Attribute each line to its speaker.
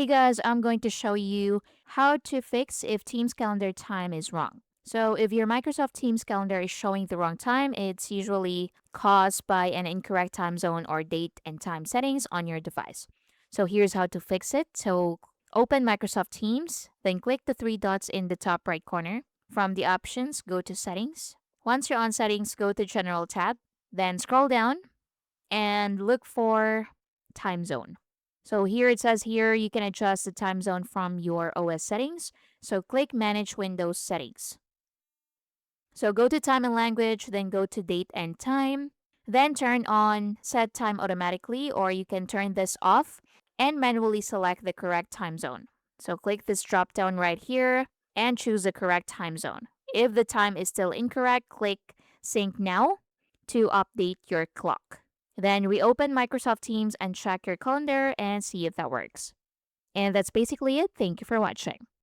Speaker 1: Today, guys, I'm going to show you how to fix if Teams calendar time is wrong. So, if your Microsoft Teams calendar is showing the wrong time, it's usually caused by an incorrect time zone or date and time settings on your device. So, here's how to fix it. So, open Microsoft Teams, then click the three dots in the top right corner. From the options, go to Settings. Once you're on Settings, go to General tab, then scroll down and look for Time Zone. So here it says here you can adjust the time zone from your OS settings. So click Manage Windows Settings. So go to Time and Language, then go to Date and Time. Then turn on Set Time Automatically, or you can turn this off and manually select the correct time zone. So click this drop down right here and choose the correct time zone. If the time is still incorrect, click Sync Now to update your clock. Then reopen Microsoft Teams and check your calendar and see if that works. And that's basically it. Thank you for watching.